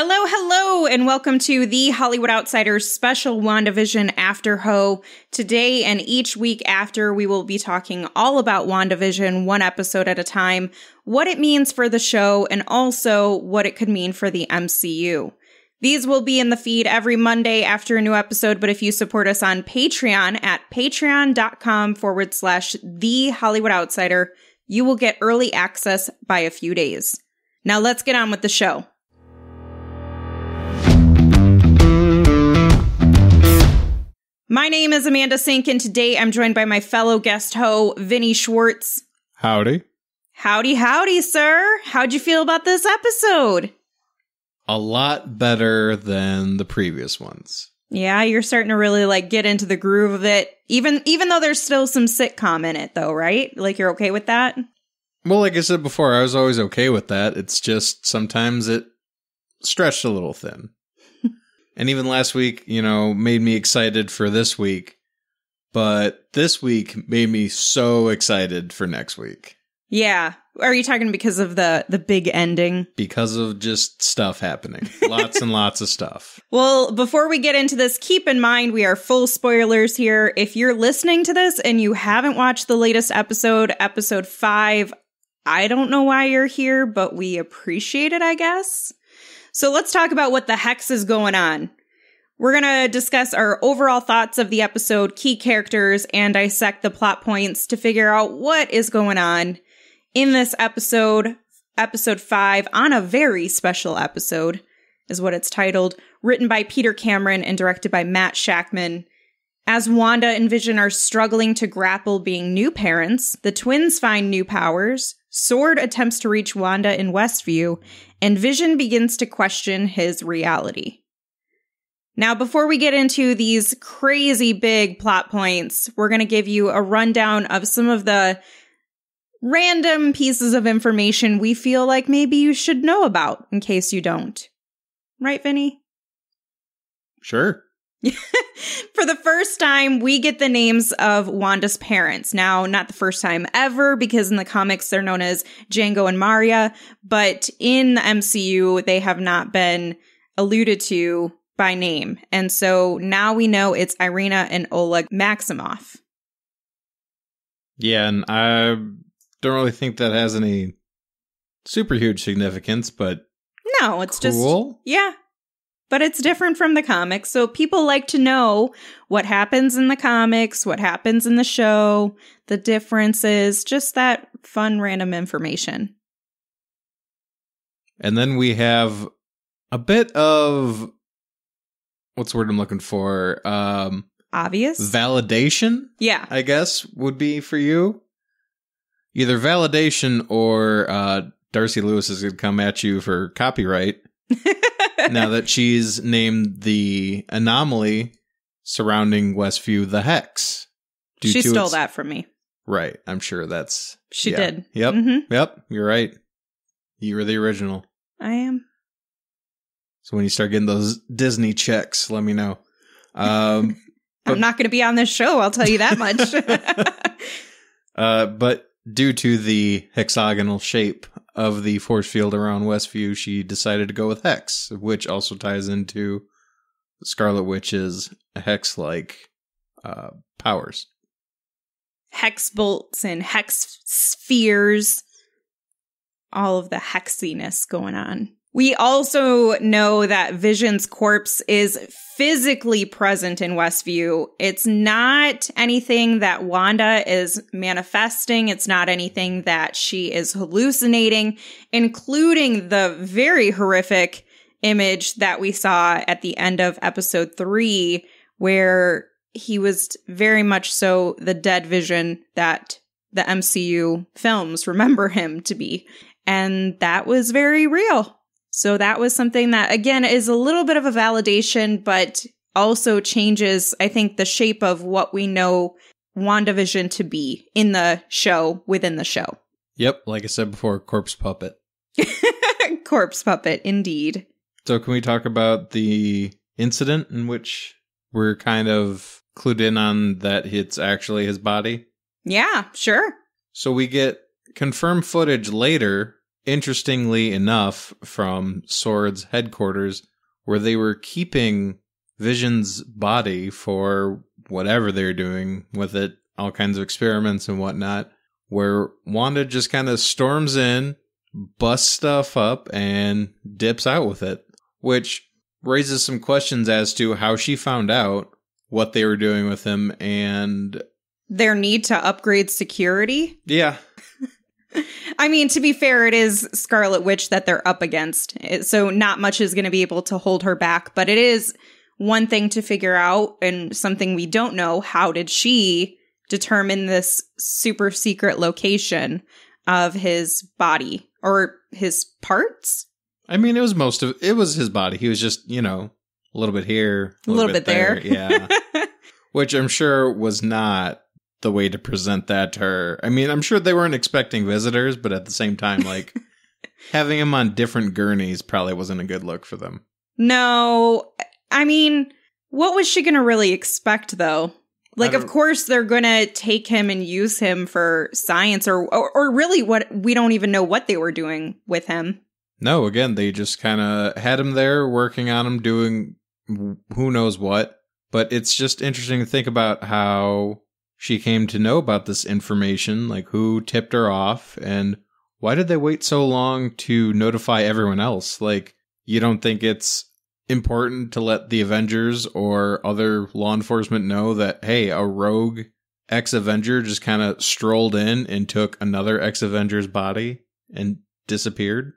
Hello, and welcome to the Hollywood Outsiders special WandaVision AfterHO. Today and each week after, we will be talking all about WandaVision, one episode at a time, what it means for the show, and also what it could mean for the MCU. These will be in the feed every Monday after a new episode, but if you support us on Patreon at patreon.com/The Hollywood Outsider, you will get early access by a few days. Now let's get on with the show. My name is Amanda Sink, and today I'm joined by my fellow guest ho, Vinny Schwartz. Howdy. Howdy, sir. How'd you feel about this episode? A lot better than the previous ones. Yeah, you're starting to really get into the groove of it, even though there's still some sitcom in it, though, right? You're okay with that? Well, like I said before, I was always okay with that. It's just sometimes it stretched a little thin. And even last week, made me excited for this week. But this week made me so excited for next week. Yeah. Are you talking because of the big ending? Because of just stuff happening. Lots and lots of stuff. Well, before we get into this, keep in mind we are full spoilers here. If you're listening to this and you haven't watched the latest episode, episode 5, I don't know why you're here, but we appreciate it, I guess. So let's talk about what the hex is going on. We're going to discuss our overall thoughts of the episode, key characters, and dissect the plot points to figure out what is going on in this episode, episode 5, on a very special episode, is what it's titled, written by Peter Cameron and directed by Matt Shakman. As Wanda and Vision are struggling to grapple being new parents, the twins find new powers, S.W.O.R.D attempts to reach Wanda in Westview, and Vision begins to question his reality. Now, before we get into these crazy big plot points, we're going to give you a rundown of some of the random pieces of information we feel like maybe you should know about in case you don't. Right, Vinny? Sure. For the first time, we get the names of Wanda's parents. Now, not the first time ever, because in the comics, they're known as Django and Maria. But in the MCU, they have not been alluded to by name. And so now we know it's Irina and Oleg Maximoff. Yeah, and I don't really think that has any super huge significance, but no, it's cool. Just, yeah. But it's different from the comics, so people like to know what happens in the comics, what happens in the show, the differences, just that fun random information. And then we have a bit of, what's the word I'm looking for? Obvious? Validation? Yeah. I guess would be for you. Either validation or Darcy Lewis is going to come at you for copyright. Now that she's named the anomaly surrounding Westview the Hex. She stole that from me. Right. I'm sure that's... She did. Yep. Mm-hmm. Yep. You're right. You were the original. I am. So when you start getting those Disney checks, let me know. I'm not going to be on this show, I'll tell you that much. But due to the hexagonal shape of the force field around Westview, she decided to go with Hex, which also ties into Scarlet Witch's Hex-like powers. Hex bolts and hex spheres. All of the hexiness going on. We also know that Vision's corpse is physically present in Westview. It's not anything that Wanda is manifesting. It's not anything that she is hallucinating, including the very horrific image that we saw at the end of episode 3, where he was very much so the dead Vision that the MCU films remember him to be. And that was very real. So that was something that, again, is a little bit of a validation, but also changes, I think, the shape of what we know WandaVision to be in the show, within the show. Yep, like I said before, corpse puppet. Corpse puppet, indeed. So can we talk about the incident in which we're kind of clued in on that it's actually his body? Yeah, sure. So we get confirmed footage later interestingly enough, from S.W.O.R.D's headquarters, where they were keeping Vision's body for whatever they're doing with it, all kinds of experiments and whatnot, where Wanda just kind of storms in, busts stuff up, and dips out with it, which raises some questions as to how she found out what they were doing with him and their need to upgrade security. Yeah. I mean, to be fair, it is Scarlet Witch that they're up against, so not much is going to be able to hold her back, but it is one thing to figure out and something we don't know. How did she determine this super secret location of his body or his parts? I mean, it was his body. He was just, a little bit here, a little bit there. Yeah. Which I'm sure was not the way to present that to her. I mean, I'm sure they weren't expecting visitors, but at the same time, like, having him on different gurneys probably wasn't a good look for them. No. I mean, what was she going to really expect, though? Like, of course, they're going to take him and use him for science or really what we don't even know what they were doing with him. No, again, they just kind of had him there working on him, doing who knows what. But it's just interesting to think about how she came to know about this information, like who tipped her off, and why did they wait so long to notify everyone else? Like, you don't think it's important to let the Avengers or other law enforcement know that, hey, a rogue ex-Avenger just kind of strolled in and took another ex-Avenger's body and disappeared?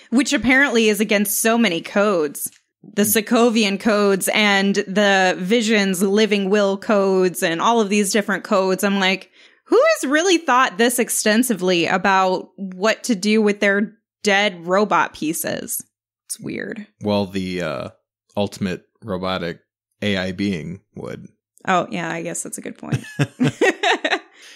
Which apparently is against so many codes. The Sokovian codes and the Vision's living will codes and all of these different codes. I'm like, who has really thought this extensively about what to do with their dead robot pieces? It's weird. Well, the ultimate robotic AI being would. Oh, yeah, I guess that's a good point.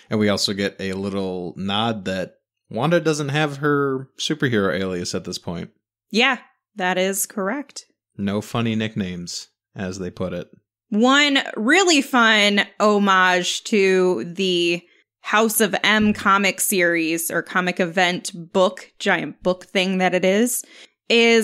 And we also get a little nod that Wanda doesn't have her superhero alias at this point. Yeah, that is correct. No funny nicknames, as they put it. One really fun homage to the House of M comic series or comic event book, giant book thing that it is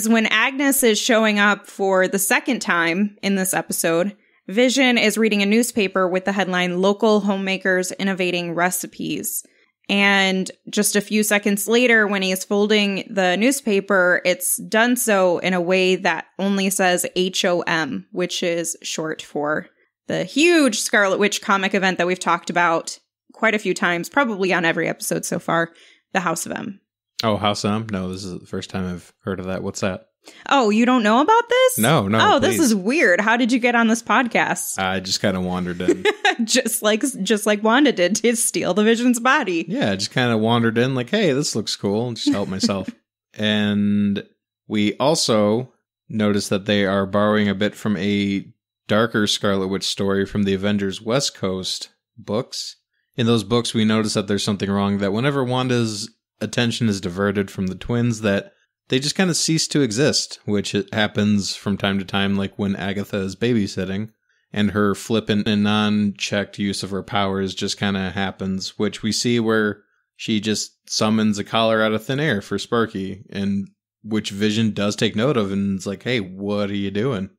when Agnes is showing up for the second time in this episode. Vision is reading a newspaper with the headline, "Local Homemakers Innovating Recipes." And just a few seconds later, when he is folding the newspaper, it's done so in a way that only says HOM, which is short for the huge Scarlet Witch comic event that we've talked about quite a few times, probably on every episode so far, the House of M. Oh, House of M? No, this is the first time I've heard of that. What's that? Oh, you don't know about this? No. Oh, please. This is weird. How did you get on this podcast? I just kind of wandered in. just like Wanda did to steal the Vision's body. Yeah, I just kind of wandered in like, hey, this looks cool. Just help myself. And we also notice that they are borrowing a bit from a darker Scarlet Witch story from the Avengers West Coast books. In those books, we notice that there's something wrong, that whenever Wanda's attention is diverted from the twins, that they just kind of cease to exist, which it happens from time to time, like when Agatha is babysitting, and her flippant and non-checked use of her powers just kind of happens, which we see where she just summons a collar out of thin air for Sparky, and which Vision does take note of, and it's like, hey, what are you doing?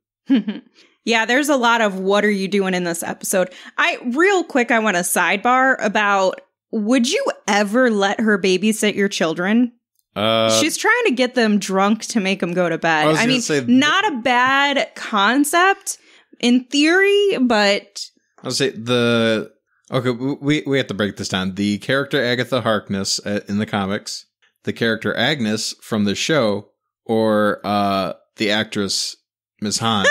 Yeah, there's a lot of what are you doing in this episode. Real quick, I want to sidebar about, would you ever let her babysit your children? She's trying to get them drunk to make them go to bed. I mean, not a bad concept in theory, but I'll say okay, we have to break this down. The character Agatha Harkness in the comics, the character Agnes from the show, or the actress Ms. Hahn,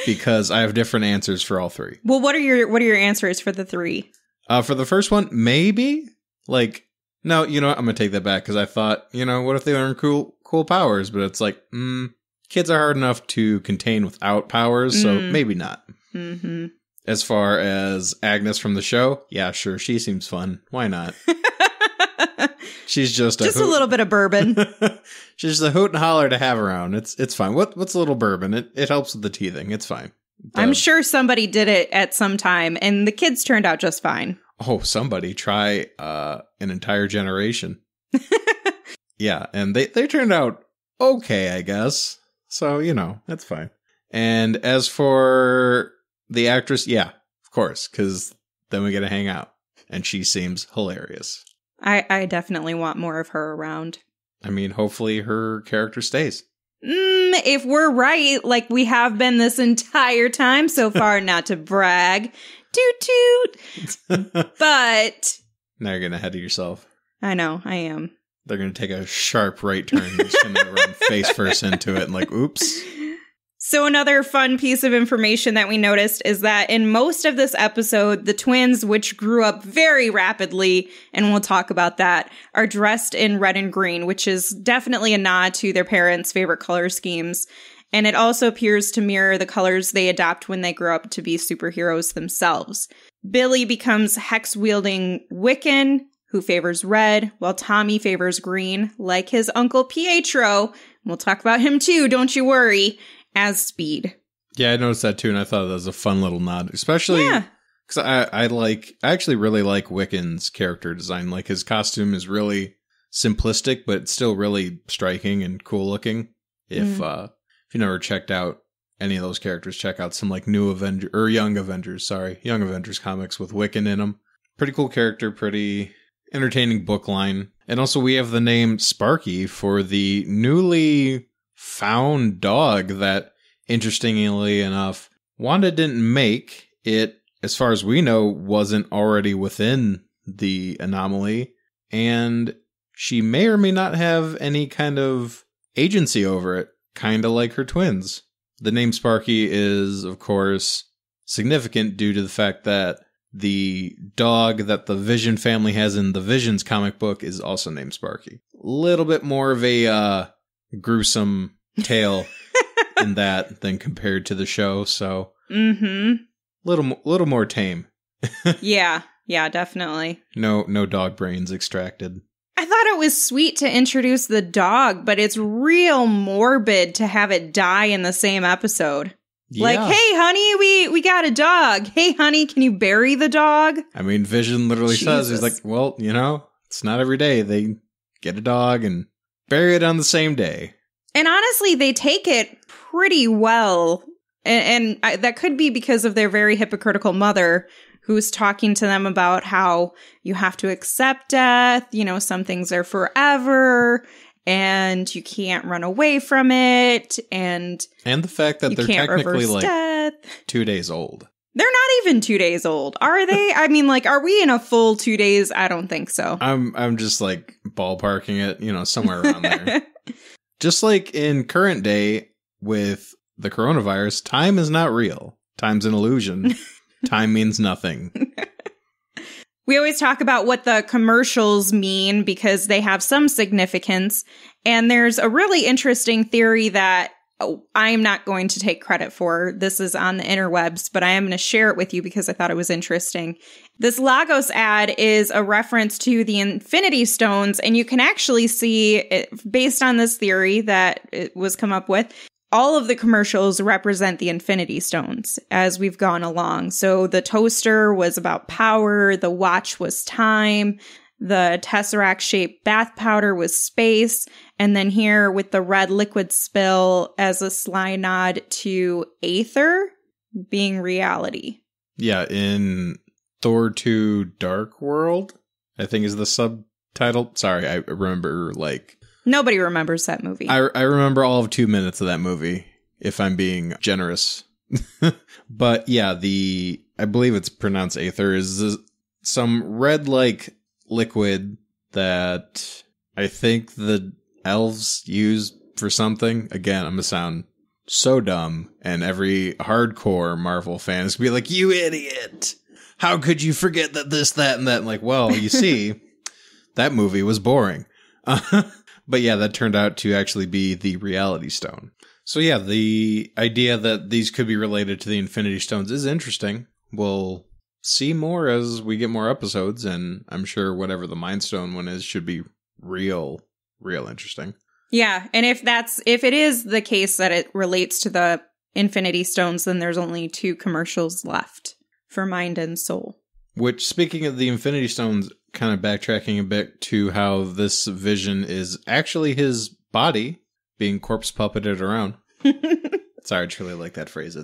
because I have different answers for all three. Well, what are your answers for the three? For the first one, maybe like. No, you know what? I'm going to take that back because I thought, what if they learn cool powers? But it's like, kids are hard enough to contain without powers, so maybe not. Mm-hmm. As far as Agnes from the show, yeah, sure, she seems fun. Why not? She's just a little bit of bourbon. She's just a hoot and holler to have around. It's fine. What's a little bourbon? It helps with the teething. It's fine. I'm sure somebody did it at some time, and the kids turned out just fine. Oh, somebody try an entire generation. Yeah, and they turned out okay, I guess. So, that's fine. And as for the actress, yeah, of course, because then we get to hang out. And she seems hilarious. I definitely want more of her around. I mean, hopefully her character stays. If we're right, like we have been this entire time so far, not to brag. Toot toot. But now you're getting ahead of yourself. I know, I am. They're going to take a sharp right turn. You're just going to run face first into it and like, oops. So another fun piece of information that we noticed is that in most of this episode, the twins, which grew up very rapidly, and we'll talk about that, are dressed in red and green, which is definitely a nod to their parents' favorite color schemes. And it also appears to mirror the colors they adopt when they grow up to be superheroes themselves. Billy becomes hex-wielding Wiccan, who favors red, while Tommy favors green, like his uncle Pietro. We'll talk about him too, don't you worry, as Speed. Yeah, I noticed that too, and I thought that was a fun little nod, especially because I actually really like Wiccan's character design. Like, his costume is really simplistic, but still really striking and cool looking. If you never checked out any of those characters, check out some like Young Avengers comics with Wiccan in them. Pretty cool character, pretty entertaining book line. And also we have the name Sparky for the newly found dog that, interestingly enough, Wanda didn't make. It, as far as we know, wasn't already within the anomaly, and she may or may not have any kind of agency over it, kind of like her twins. The name Sparky is, of course, significant due to the fact that the dog that the Vision family has in the Vision's comic book is also named Sparky. A little bit more of a gruesome tale in that than compared to the show, so little more tame. yeah, definitely. No dog brains extracted. I thought it was sweet to introduce the dog, but it's real morbid to have it die in the same episode. Yeah. Like, hey, honey, we got a dog. Hey, honey, can you bury the dog? I mean, Vision literally says, he's like, well, it's not every day they get a dog and bury it on the same day. And honestly, they take it pretty well. And that could be because of their very hypocritical mother, who's talking to them about how you have to accept death. Some things are forever, and you can't run away from it. And the fact that they're technically like death. 2 days old. They're not even 2 days old, are they? I mean, like, are we in a full 2 days? I don't think so. I'm just like ballparking it, somewhere around there. Just like in current day with the coronavirus, time is not real. Time's an illusion. Time means nothing. We always talk about what the commercials mean because they have some significance. And there's a really interesting theory that I'm not going to take credit for. This is on the interwebs, but I am going to share it with you because I thought it was interesting. This Lagos ad is a reference to the Infinity Stones, and you can actually see, based on this theory that it was come up with, all of the commercials represent the Infinity Stones as we've gone along. So the toaster was about power, the watch was time, the Tesseract-shaped bath powder was space, and then here with the red liquid spill as a sly nod to Aether being reality. Yeah, in Thor 2 Dark World, I think is the subtitle. Sorry, I remember nobody remembers that movie. I remember all of 2 minutes of that movie, if I'm being generous. But yeah, I believe it's pronounced Aether, is some red-like liquid that I think the elves use for something. Again, I'm going to sound so dumb, and every hardcore Marvel fan is going to be like, you idiot! How could you forget that this, that, and that? And like, well, you see, that movie was boring. But yeah, that turned out to actually be the Reality Stone. So yeah, the idea that these could be related to the Infinity Stones is interesting. We'll see more as we get more episodes, and I'm sure whatever the Mind Stone one is should be real interesting. Yeah, and if it is the case that it relates to the Infinity Stones, then there's only 2 commercials left for Mind and Soul. Which, speaking of the Infinity Stones, kind of backtracking a bit to how this Vision is actually his body being corpse puppeted around. Sorry, I just really like that phrase.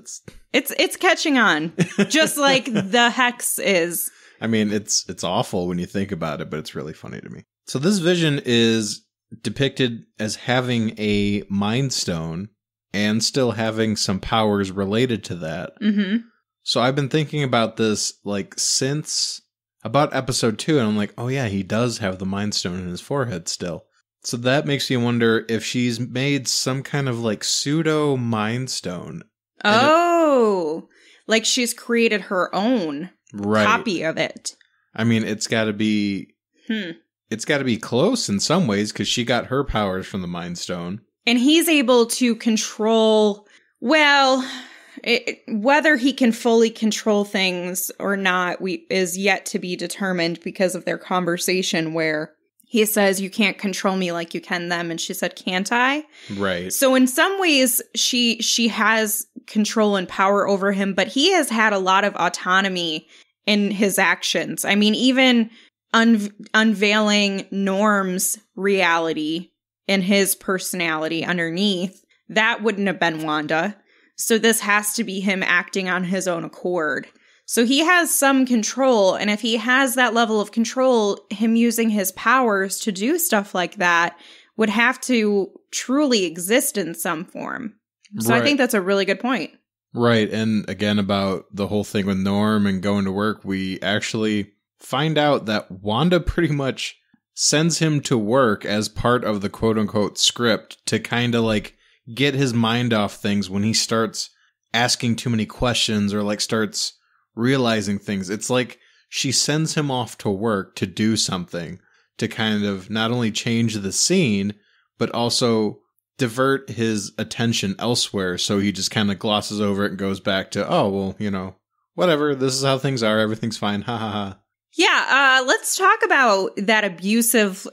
It's catching on, just like the Hex is. I mean, it's awful when you think about it, but it's really funny to me. So this Vision is depicted as having a Mind Stone and still having some powers related to that. Mm-hmm. So I've been thinking about this like since about episode 2, and I'm like, oh yeah, he does have the Mind Stone in his forehead still. So that makes me wonder if she's made some kind of like pseudo Mind Stone. Oh, like she's created her own copy of it. I mean, it's got to be it's got to be close in some ways because she got her powers from the Mind Stone. And he's able to control, well, whether he can fully control things or not is yet to be determined because of their conversation where he says, you can't control me like you can them. And she said, can't I? Right. So in some ways, she has control and power over him, but he has had a lot of autonomy in his actions. I mean, even unveiling Norm's reality and his personality underneath, that wouldn't have been Wanda. So this has to be him acting on his own accord. So he has some control, and if he has that level of control, him using his powers to do stuff like that would have to truly exist in some form. So right. I think that's a really good point. Right, and again about the whole thing with Norm and going to work, we actually find out that Wanda pretty much sends him to work as part of the quote-unquote script to kind of like get his mind off things when he starts asking too many questions or like starts realizing things. It's like she sends him off to work to do something to kind of not only change the scene, but also divert his attention elsewhere. So he just kind of glosses over it and goes back to, oh, well, you know, whatever. This is how things are. Everything's fine. Ha ha ha. Yeah, let's talk about that abusive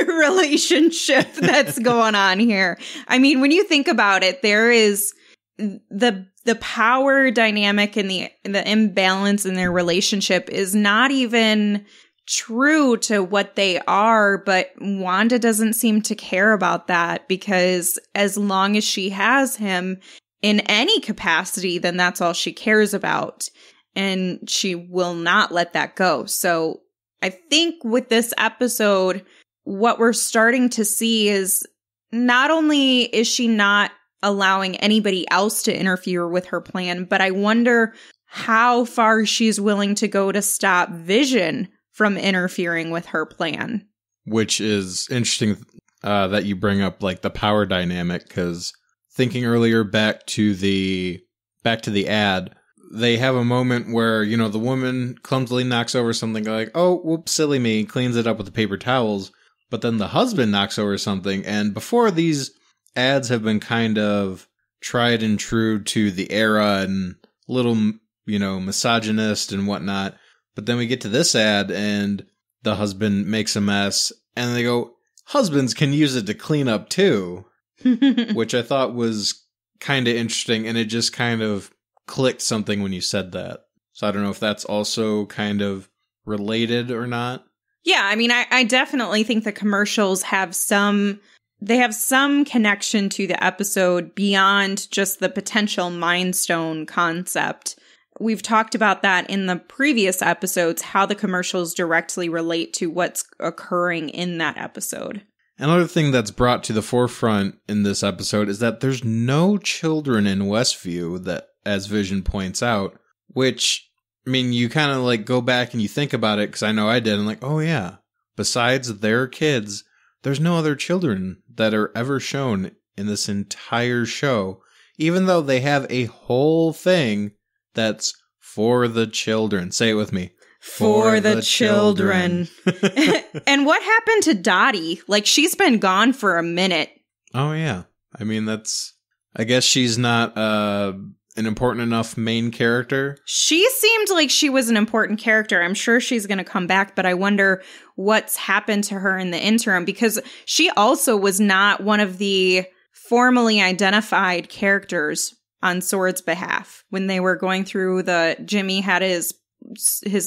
relationship that's going on here. I mean, when you think about it, there is the power dynamic and the imbalance in their relationship is not even true to what they are, but Wanda doesn't seem to care about that because as long as she has him in any capacity, then that's all she cares about. And she will not let that go. So I think with this episode, what we're starting to see is not only is she not allowing anybody else to interfere with her plan, but I wonder how far she's willing to go to stop Vision from interfering with her plan. Which is interesting that you bring up like the power dynamic, because thinking earlier back to the ad, they have a moment where, you know, the woman clumsily knocks over something like, oh, whoops, silly me, cleans it up with the paper towels. But then the husband knocks over something. And before, these ads have been kind of tried and true to the era and little, you know, misogynist and whatnot. But then we get to this ad and the husband makes a mess and they go, husbands can use it to clean up too, which I thought was kind of interesting. And it just kind of clicked something when you said that. So I don't know if that's also kind of related or not. Yeah, I mean, I definitely think the commercials have some connection to the episode beyond just the potential Mind Stone concept. We've talked about that in the previous episodes, how the commercials directly relate to what's occurring in that episode. Another thing that's brought to the forefront in this episode is that there's no children in Westview, that, as Vision points out, which, I mean, you kind of like go back and you think about it, because I know I did, and like, oh yeah, besides their kids, there's no other children that are ever shown in this entire show, even though they have a whole thing that's for the children. Say it with me. For the children. And what happened to Dottie? Like, she's been gone for a minute. Oh, yeah. I mean, I guess she's not an important enough main character. She seemed like she was an important character. I'm sure she's going to come back, but I wonder what's happened to her in the interim, because she also was not one of the formally identified characters on S.W.O.R.D's behalf. When they were going through Jimmy had his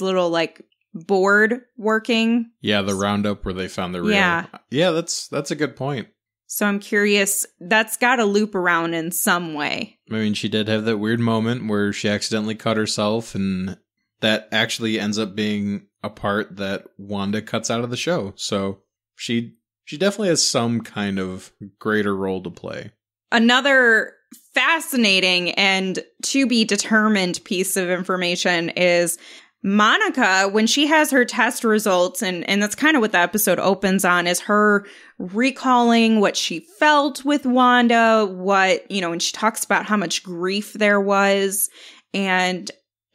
little like board working. Yeah, the roundup where they found the real. Yeah, that's a good point. So I'm curious, that's got to loop around in some way. I mean, she did have that weird moment where she accidentally cut herself, and that actually ends up being a part that Wanda cuts out of the show. So she definitely has some kind of greater role to play. Another fascinating and to be determined piece of information is Monica, when she has her test results, and that's kind of what the episode opens on, is her recalling what she felt with Wanda, and she talks about how much grief there was and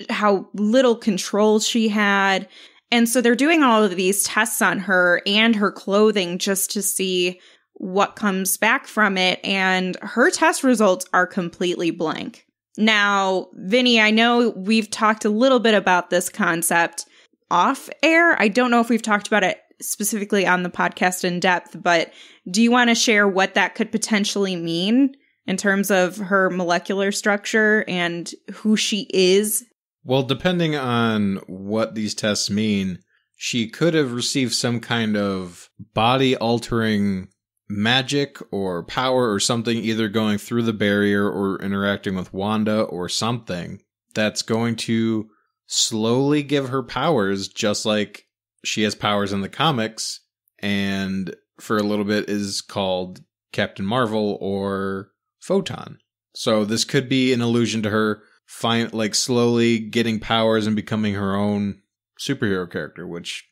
how little control she had. And so they're doing all of these tests on her and her clothing just to see what comes back from it. And her test results are completely blank. Now, Vinny, I know we've talked a little bit about this concept off air. I don't know if we've talked about it specifically on the podcast in depth, but do you want to share what that could potentially mean in terms of her molecular structure and who she is? Well, depending on what these tests mean, she could have received some kind of body-altering magic or power or something, either going through the barrier or interacting with Wanda or something that's going to slowly give her powers, just like she has powers in the comics and for a little bit is called Captain Marvel or Photon. So this could be an allusion to her slowly getting powers and becoming her own superhero character, which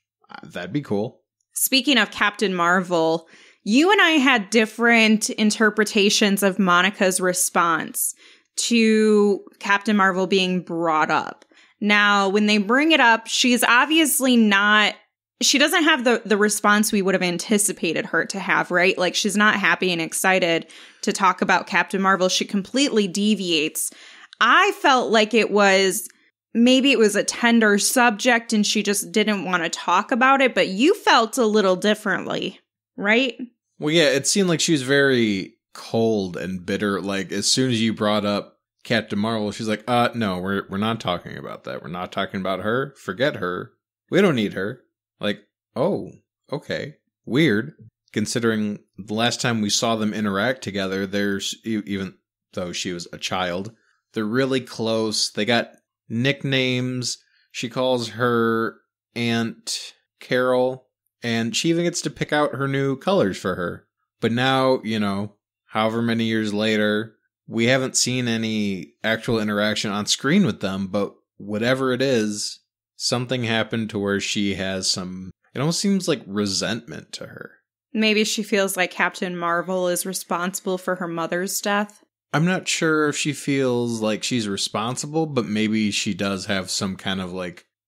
that'd be cool. Speaking of Captain Marvel, you and I had different interpretations of Monica's response to Captain Marvel being brought up. Now, when they bring it up, she's obviously she doesn't have the response we would have anticipated her to have, right? Like, she's not happy and excited to talk about Captain Marvel. She completely deviates. I felt like maybe it was a tender subject and she just didn't want to talk about it, but you felt a little differently, right? Well, yeah, it seemed like she was very cold and bitter. Like, as soon as you brought up Captain Marvel, she's like, no, we're not talking about that. We're not talking about her. Forget her. We don't need her. Like, oh, okay. Weird. Considering the last time we saw them interact together, even though she was a child, they're really close. They got nicknames. She calls her Aunt Carol. And she even gets to pick out her new colors for her. But now, however many years later, we haven't seen any actual interaction on screen with them. But whatever it is, something happened to where she has it almost seems like resentment to her. Maybe she feels like Captain Marvel is responsible for her mother's death. I'm not sure if she feels like she's responsible, but maybe she does have some kind of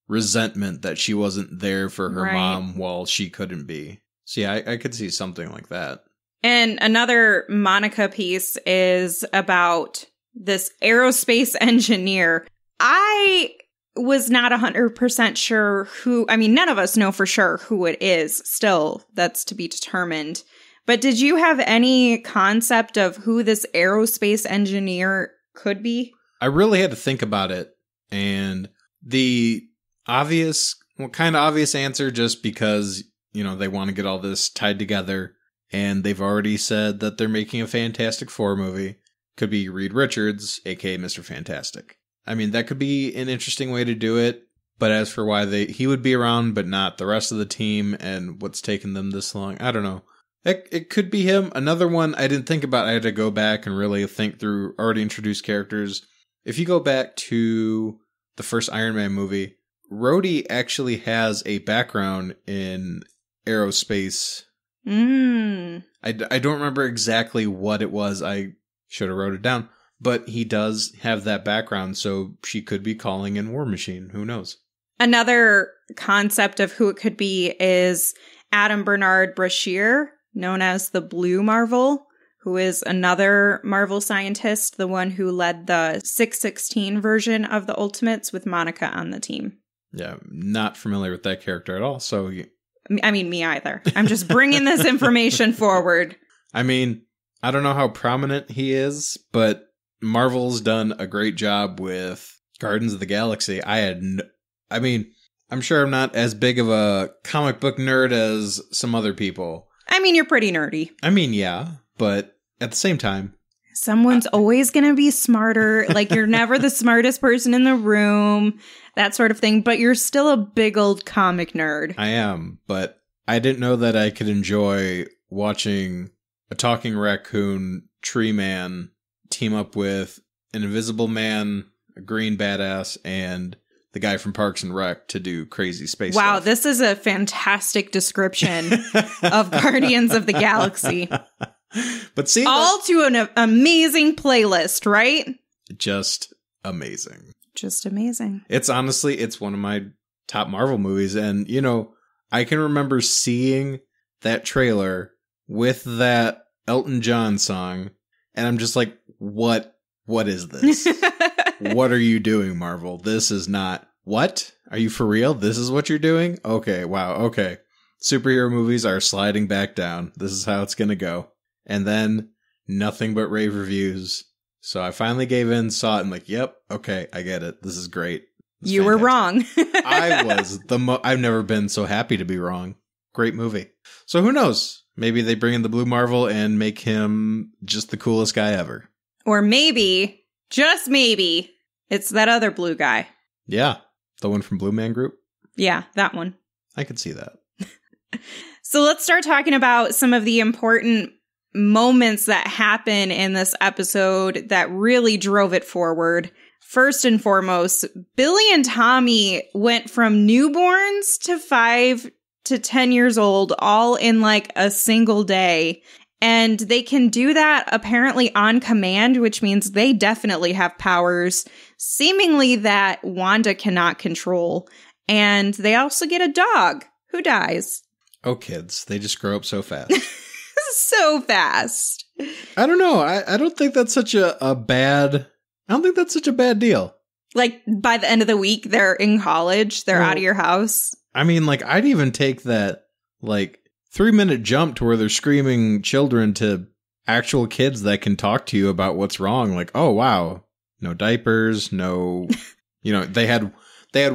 resentment that she wasn't there for her mom while she couldn't be. So yeah, I could see something like that. And another Monica piece is about this aerospace engineer. I was not 100% sure none of us know for sure who it is. Still, that's to be determined. But did you have any concept of who this aerospace engineer could be? I really had to think about it. And the kind of obvious answer, just because, they want to get all this tied together. And they've already said that they're making a Fantastic Four movie. Could be Reed Richards, aka Mr. Fantastic. I mean, that could be an interesting way to do it. But as for why he would be around, but not the rest of the team, and what's taken them this long, I don't know. It could be him. Another one I didn't think about. I had to go back and really think through already introduced characters. If you go back to the first Iron Man movie, Rhodey actually has a background in aerospace. I don't remember exactly what it was. I should have wrote it down. But he does have that background, so she could be calling in War Machine. Who knows? Another concept of who it could be is Adam Bernard Brashear, known as the Blue Marvel, who is another Marvel scientist, the one who led the 616 version of the Ultimates with Monica on the team. Yeah, not familiar with that character at all. So, me either. I'm just bringing this information forward. I don't know how prominent he is, but Marvel's done a great job with Guardians of the Galaxy. I'm sure I'm not as big of a comic book nerd as some other people. I mean, you're pretty nerdy. I mean, yeah, but at the same time, someone's always going to be smarter. Like, you're never the smartest person in the room, that sort of thing. But you're still a big old comic nerd. I am, but I didn't know that I could enjoy watching a talking raccoon tree man team up with an invisible man, a green badass, and the guy from Parks and Rec to do crazy space stuff. Wow, this is a fantastic description of Guardians of the Galaxy. But see, all to an amazing playlist, right? Just amazing. Just amazing. It's honestly, it's one of my top Marvel movies. And, you know, I can remember seeing that trailer with that Elton John song. And I'm just like, what is this? What are you doing, Marvel? This is not, what? Are you for real? This is what you're doing? Okay, wow, okay. Superhero movies are sliding back down. This is how it's going to go. And then nothing but rave reviews. So I finally gave in, saw it, and like, yep, okay, I get it. This is great. You were wrong. I was I've never been so happy to be wrong. Great movie. So who knows? Maybe they bring in the Blue Marvel and make him just the coolest guy ever. Or maybe, just maybe, it's that other blue guy. Yeah, the one from Blue Man Group. Yeah, that one. I could see that. So let's start talking about some of the important moments that happen in this episode that really drove it forward. First and foremost, Billy and Tommy went from newborns to 5 to 10 years old all in like a single day. And they can do that apparently on command, which means they definitely have powers, seemingly that Wanda cannot control. And they also get a dog who dies. Oh, kids, they just grow up so fast. So fast. I don't know. I don't think that's such a bad... I don't think that's such a bad deal. Like, by the end of the week, they're in college. They're out of your house. I mean, like, I'd even take that, like, 3-minute jump to where they're screaming children to actual kids that can talk to you about what's wrong. Like, oh, wow. No diapers, no... You know, they had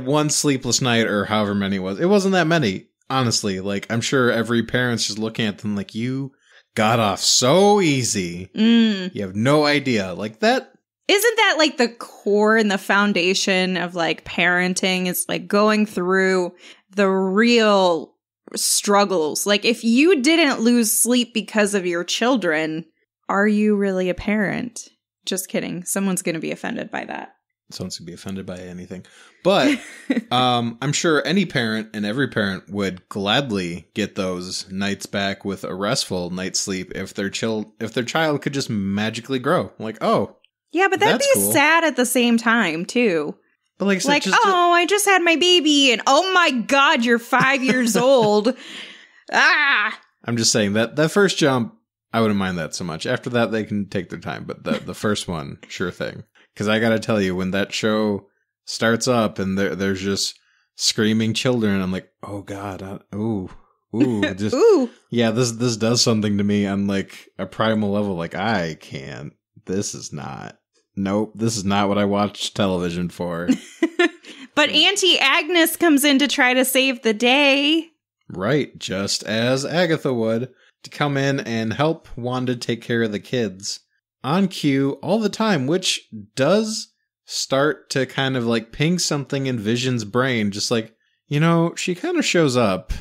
one sleepless night or however many it was. It wasn't that many, honestly. Like, I'm sure every parent's just looking at them like, you got off so easy. You have no idea. Like, that... Isn't that like the core and the foundation of like parenting? It's like going through the real struggles. Like, if you didn't lose sleep because of your children, are you really a parent? Just kidding. Someone's going to be offended by that. Someone's going to be offended by anything. But I'm sure any parent and every parent would gladly get those nights back with a restful night's sleep if their child could just magically grow. Like, oh. Yeah, but that'd be cool. Sad at the same time, too. But like I just had my baby, and oh my God, you're 5 years old. Ah! I'm just saying that first jump, I wouldn't mind that so much. After that, they can take their time. But the first one, sure thing. Because I got to tell you, when that show starts up and there's just screaming children, I'm like, oh God, ooh. Just, ooh. Yeah, this does something to me on like a primal level. Like, I can't. This is not what I watch television for. But Auntie Agnes comes in to try to save the day. Right, just as Agatha would, to come in and help Wanda take care of the kids. On cue all the time, which does start to kind of like ping something in Vision's brain. Just like, you know, she kind of shows up.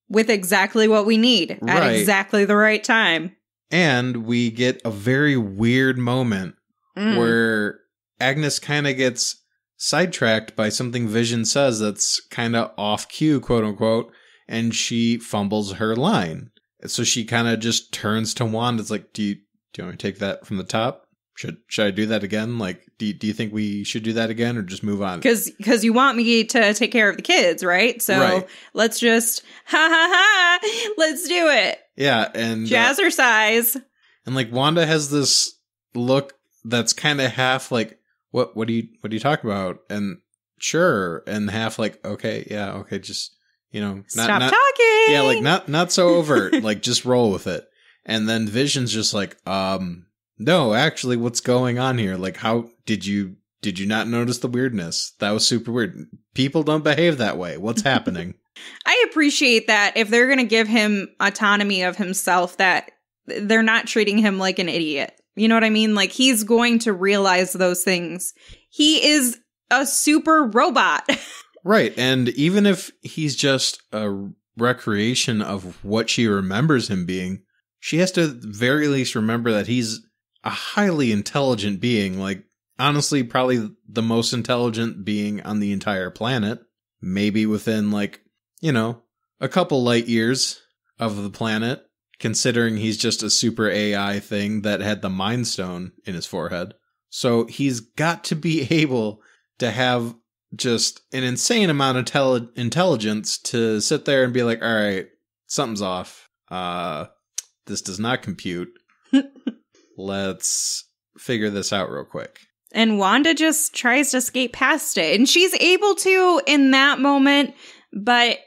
With exactly what we need at exactly the right time. And we get a very weird moment where Agnes kind of gets sidetracked by something Vision says that's kind of off cue, quote unquote, and she fumbles her line. So she kind of just turns to Wanda. It's like, do you want me to take that from the top? Should I do that again? Like, do you think we should do that again or just move on? Because you want me to take care of the kids, right? So Let's just, let's do it. Yeah, and... Jazzercise. And like, Wanda has this look that's kind of half like, what are you talking about? And sure, and half like, okay, yeah, okay, just, you know... Stop talking! Yeah, like, not so overt, like, just roll with it. And then Vision's just like, no, actually, what's going on here? Like, how did you Did you not notice the weirdness? That was super weird. People don't behave that way. What's happening? I appreciate that if they're going to give him autonomy of himself, that they're not treating him like an idiot. You know what I mean? Like, he's going to realize those things. He is a super robot. Right. And even if he's just a recreation of what she remembers him being, she has to at the very least remember that he's a highly intelligent being. Like, honestly, probably the most intelligent being on the entire planet. Maybe within, like, you know, a couple light years of the planet, considering he's just a super AI thing that had the Mind Stone in his forehead. So he's got to be able to have just an insane amount of intelligence to sit there and be like, all right, something's off. This does not compute. Let's figure this out real quick. And Wanda just tries to skate past it. And she's able to in that moment, but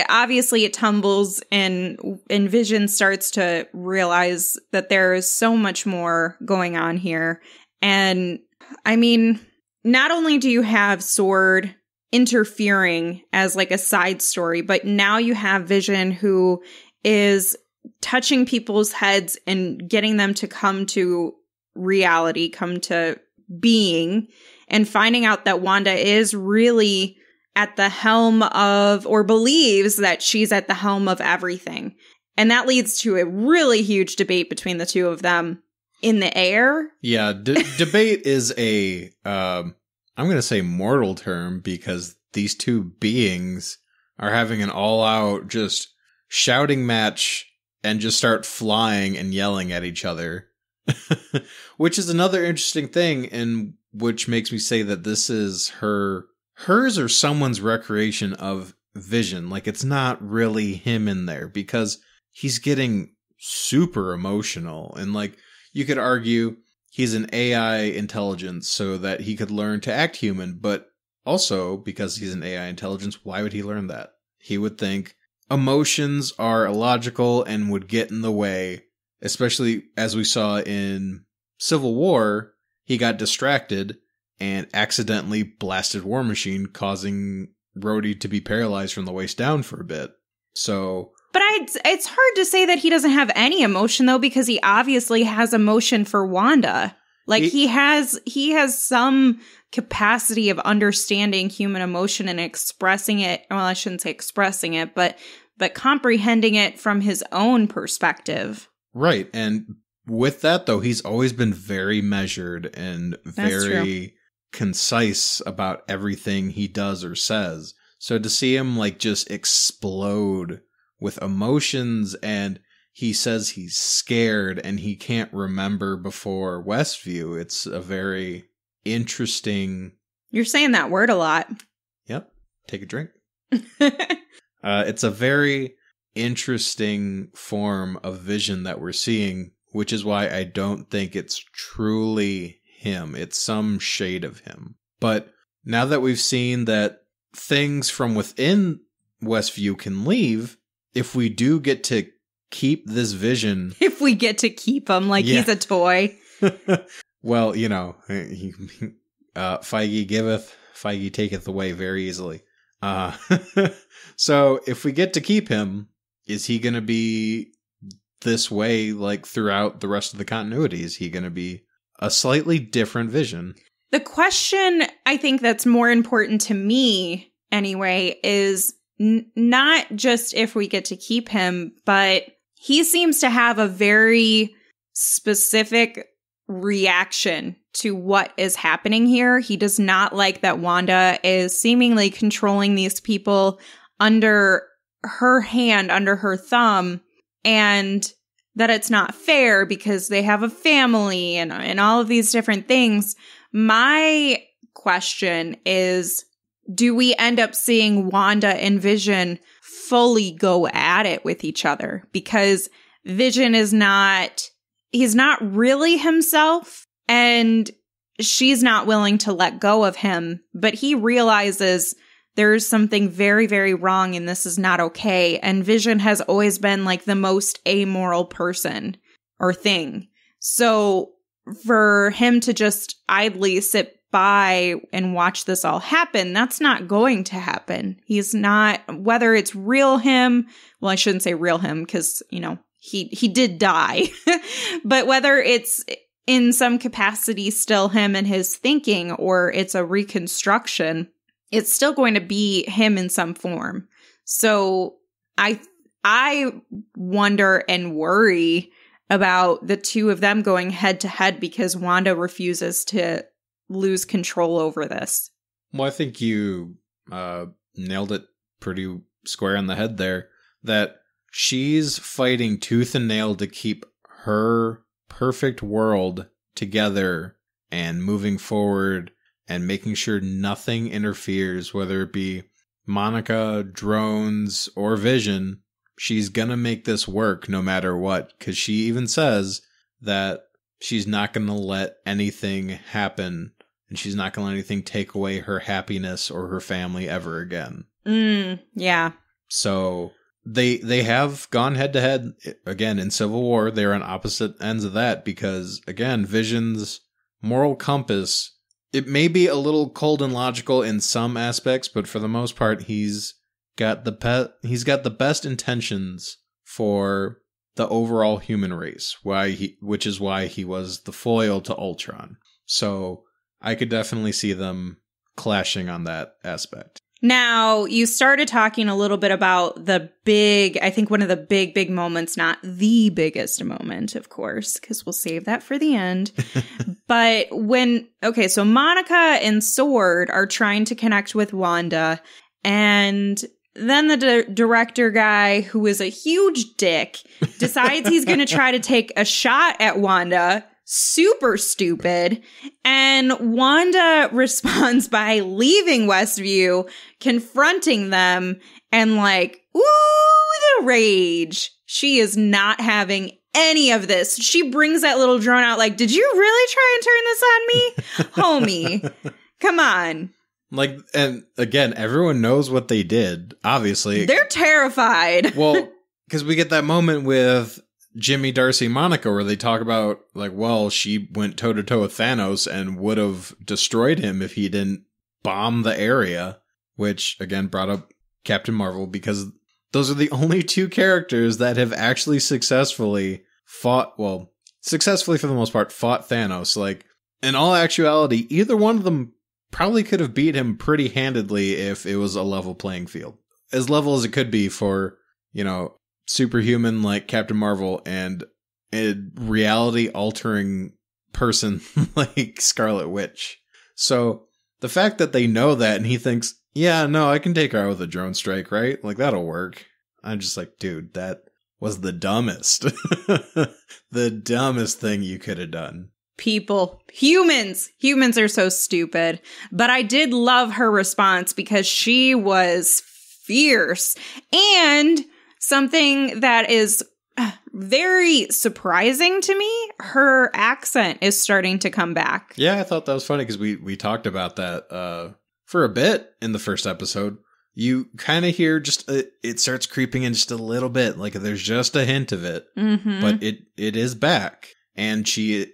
obviously it tumbles, and Vision starts to realize that there is so much more going on here. And I mean, not only do you have S.W.O.R.D interfering as like a side story, but now you have Vision who is touching people's heads and getting them to come to reality, come to being, and finding out that Wanda is really at the helm of, or believes that she's at the helm of everything. And that leads to a really huge debate between the two of them in the air. Yeah, debate is a, I'm going to say mortal term, because these two beings are having an all-out just shouting match and just start flying and yelling at each other. Which is another interesting thing, and which makes me say that this is hers or someone's recreation of Vision. Like, it's not really him in there, because he's getting super emotional. And like, you could argue he's an AI intelligence so that he could learn to act human, but also because he's an AI intelligence, why would he learn that? He would think emotions are illogical and would get in the way, especially as we saw in Civil War. He got distracted and accidentally blasted War Machine, causing Rhodey to be paralyzed from the waist down for a bit. So, but it's hard to say that he doesn't have any emotion, though, because he obviously has emotion for Wanda. Like, he has some capacity of understanding human emotion and expressing it. Well, I shouldn't say expressing it, but comprehending it from his own perspective. Right. And with that, though, he's always been very measured and very concise about everything he does or says. So to see him like just explode with emotions, and he says he's scared and he can't remember before Westview, it's a very interesting... You're saying that word a lot. Yep. Take a drink. It's a very interesting form of Vision that we're seeing, which is why I don't think it's truly him. It's some shade of him. But now that we've seen that things from within Westview can leave, if we do get to keep this Vision... If we get to keep him like he's a toy. Well, you know, Feige giveth, Feige taketh away very easily. So if we get to keep him, is he going to be this way like throughout the rest of the continuity? Is he going to be a slightly different Vision? The question I think that's more important to me anyway is not just if we get to keep him, but he seems to have a very specific reaction to what is happening here. He does not like that Wanda is seemingly controlling these people under her hand, under her thumb, and that it's not fair because they have a family and all of these different things. My question is, do we end up seeing Wanda and Vision fully go at it with each other? Because Vision is he's not really himself, and she's not willing to let go of him, but he realizes there's something very, very wrong and this is not okay. And Vision has always been like the most amoral person or thing. So for him to just idly sit by and watch this all happen. That's not going to happen. He's not, whether it's real him, well, I shouldn't say real him because, you know, he did die, but whether it's in some capacity still him and his thinking, or it's a reconstruction, it's still going to be him in some form. So I wonder and worry about the two of them going head to head because Wanda refuses to lose control over this. Well, I think you nailed it pretty square on the head there, that she's fighting tooth and nail to keep her perfect world together and moving forward and making sure nothing interferes, whether it be Monica, drones, or Vision. She's gonna make this work no matter what, because she even says that she's not gonna let anything happen, and she's not gonna let anything take away her happiness or her family ever again. Yeah. So they have gone head to head again in Civil War. They're on opposite ends of that because, again, Vision's moral compass, it may be a little cold and logical in some aspects, but for the most part, he's got the best intentions for the overall human race, which is why he was the foil to Ultron. So I could definitely see them clashing on that aspect. Now, you started talking a little bit about I think one of the big moments, not the biggest moment, of course, because we'll save that for the end. But so Monica and S.W.O.R.D are trying to connect with Wanda, and then the director guy, who is a huge dick, decides he's going to try to take a shot at Wanda. Super stupid. And Wanda responds by leaving Westview, confronting them, and like, ooh, the rage. She is not having any of this. She brings that little drone out like, did you really try and turn this on me? Homie, come on. Like, and again, everyone knows what they did, obviously. They're terrified. Well, because we get that moment with Jimmy, Darcy, Monica, where they talk about, like, well, she went toe-to-toe with Thanos and would have destroyed him if he didn't bomb the area, which, again, brought up Captain Marvel, because those are the only two characters that have actually successfully for the most part, fought Thanos. Like, in all actuality, either one of them probably could have beat him pretty handedly if it was a level playing field. As level as it could be for, you know, superhuman like Captain Marvel and a reality-altering person like Scarlet Witch. So the fact that they know that and he thinks, yeah, no, I can take her out with a drone strike, right? Like, that'll work. I'm just like, dude, that was the dumbest. The dumbest thing you could have done. Humans are so stupid. But I did love her response because she was fierce. And something that is very surprising to me, her accent is starting to come back. Yeah, I thought that was funny because we talked about that for a bit in the first episode. You kind of hear just it starts creeping in just a little bit, like there's just a hint of it, but it is back. And she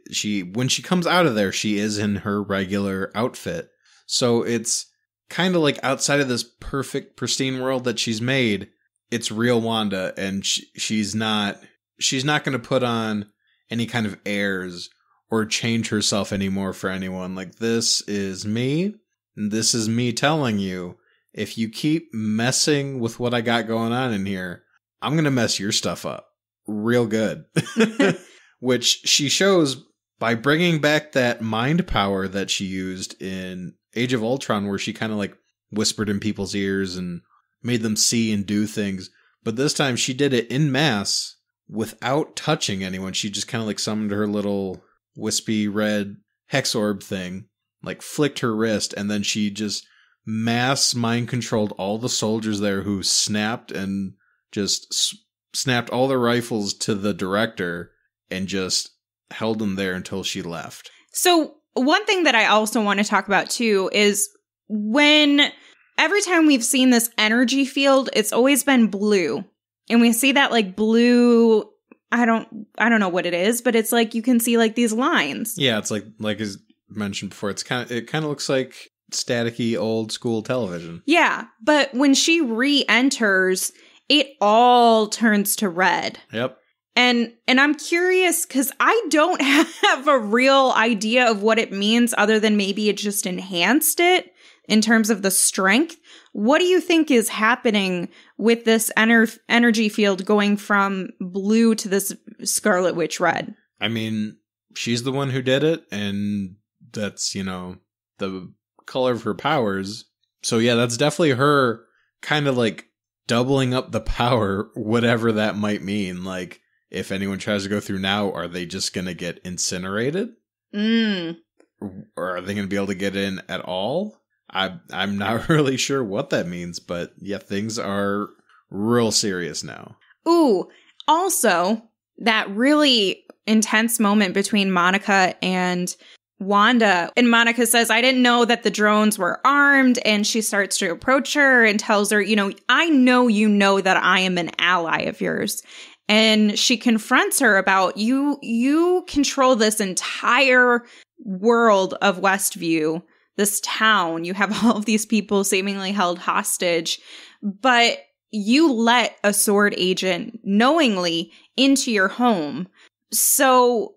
when she comes out of there, she is in her regular outfit. So it's kind of like outside of this perfect, pristine world that she's made, it's real Wanda, and she's not going to put on any kind of airs or change herself anymore for anyone. Like, this is me, and this is me telling you, if you keep messing with what I got going on in here, I'm going to mess your stuff up real good. Which she shows by bringing back that mind power that she used in Age of Ultron, where she kind of like whispered in people's ears and made them see and do things. But this time she did it en masse without touching anyone. She just kind of like summoned her little wispy red hex orb thing, like flicked her wrist, and then she just mass mind controlled all the soldiers there, who snapped and just snapped all their rifles to the director and just held them there until she left. So one thing that I also want to talk about too is every time we've seen this energy field, it's always been blue. And we see that like blue, I don't know what it is, but it's like you can see like these lines. Yeah, it's like mentioned before, it kind of looks like staticky old school television. Yeah, but when she re-enters, it all turns to red. Yep. And I'm curious because I don't have a real idea of what it means other than maybe it just enhanced it in terms of the strength. What do you think is happening with this energy field going from blue to this Scarlet Witch red? I mean, she's the one who did it, and that's, the color of her powers. So yeah, that's definitely her kind of like doubling up the power, whatever that might mean. Like, if anyone tries to go through now, are they just going to get incinerated? Or are they going to be able to get in at all? I'm not really sure what that means, but yeah, things are real serious now. Ooh, also, that really intense moment between Monica and Wanda. And Monica says, I didn't know that the drones were armed. And she starts to approach her and tells her, I know you know that I am an ally of yours. And she confronts her about you control this entire world of Westview, this town. You have all of these people seemingly held hostage, but you let a S.W.O.R.D agent knowingly into your home. So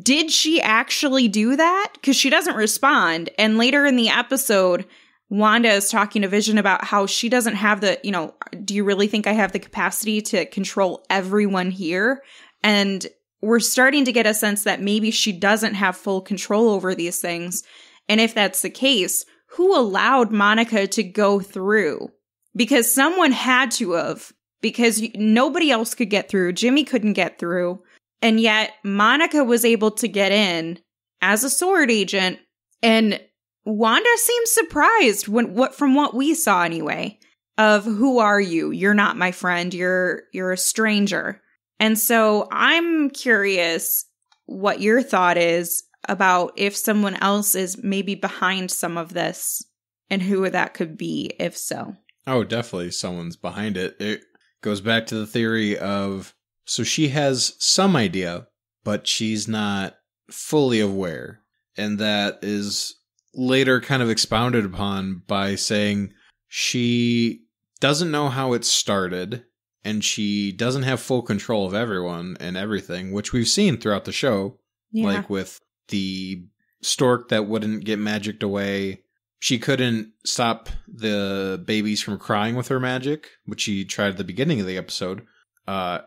did she actually do that? Because she doesn't respond. And later in the episode, Wanda is talking to Vision about how she doesn't have the, do you really think I have the capacity to control everyone here? And we're starting to get a sense that maybe she doesn't have full control over these things. And if that's the case, who allowed Monica to go through? Because someone had to have, because nobody else could get through. Jimmy couldn't get through. And yet Monica was able to get in as a S.W.O.R.D agent, and Wanda seems surprised from what we saw anyway, of who are you? You're not my friend. You're a stranger. And so I'm curious what your thought is about if someone else is maybe behind some of this and who that could be, if so. Oh, definitely someone's behind it. It goes back to the theory of, so she has some idea, but she's not fully aware. And that is later kind of expounded upon by saying she doesn't know how it started, and she doesn't have full control of everyone and everything, which we've seen throughout the show. Yeah. Like with the stork that wouldn't get magicked away. She couldn't stop the babies from crying with her magic, which she tried at the beginning of the episode.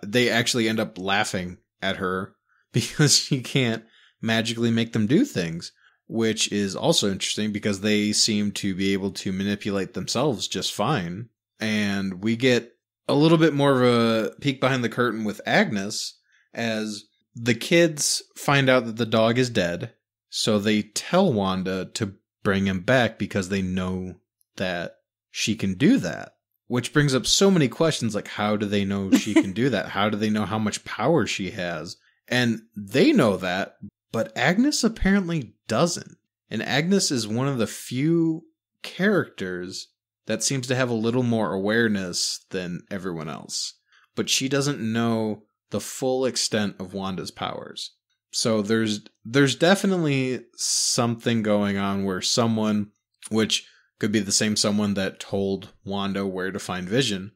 They actually end up laughing at her because she can't magically make them do things, which is also interesting because they seem to be able to manipulate themselves just fine. And we get a little bit more of a peek behind the curtain with Agnes as the kids find out that the dog is dead. So they tell Wanda to bring him back because they know that she can do that. Which brings up so many questions, like how do they know she can do that? How do they know how much power she has? And they know that, but Agnes apparently doesn't. And Agnes is one of the few characters that seems to have a little more awareness than everyone else. But she doesn't know the full extent of Wanda's powers. So there's definitely something going on where someone, which could be the same someone that told Wanda where to find Vision.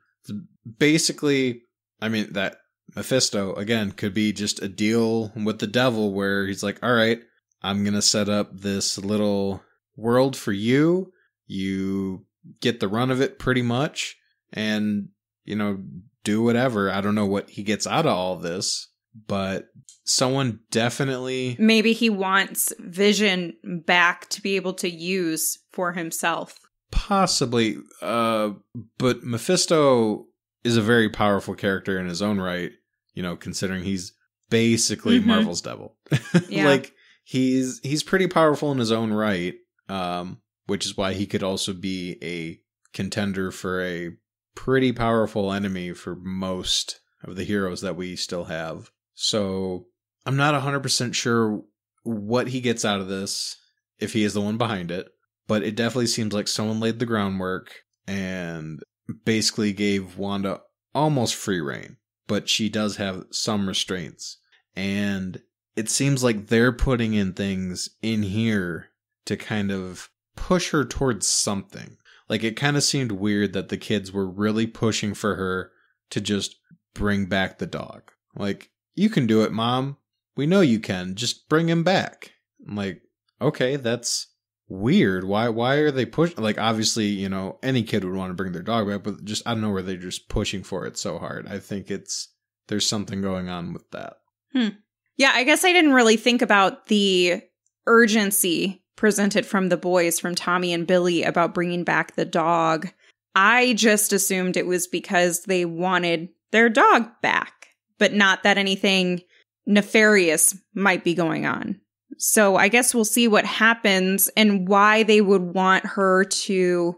Basically, I mean, that Mephisto, again, could be just a deal with the devil where he's like, all right, I'm going to set up this little world for you. You get the run of it pretty much and, do whatever. I don't know what he gets out of all this, but someone definitely... Maybe he wants Vision back to be able to use for himself. Possibly. But Mephisto is a very powerful character in his own right, considering he's basically Marvel's devil. Yeah. Like, he's pretty powerful in his own right, which is why he could also be a contender for a pretty powerful enemy for most of the heroes that we still have. So I'm not 100% sure what he gets out of this, if he is the one behind it, but it definitely seems like someone laid the groundwork and basically gave Wanda almost free reign, but she does have some restraints. And it seems like they're putting in things in here to kind of push her towards something. Like, it kind of seemed weird that the kids were really pushing for her to just bring back the dog. Like, you can do it, Mom. We know you can. Just bring him back. I'm like, okay, that's weird. Why are they pushing? Like, obviously, you know, any kid would want to bring their dog back, but just, I don't know where they're just pushing for it so hard. I think there's something going on with that. Yeah, I guess I didn't really think about the urgency presented from the boys, from Tommy and Billy, about bringing back the dog. I just assumed it was because they wanted their dog back, but not that anything nefarious might be going on. So I guess we'll see what happens and why they would want her to.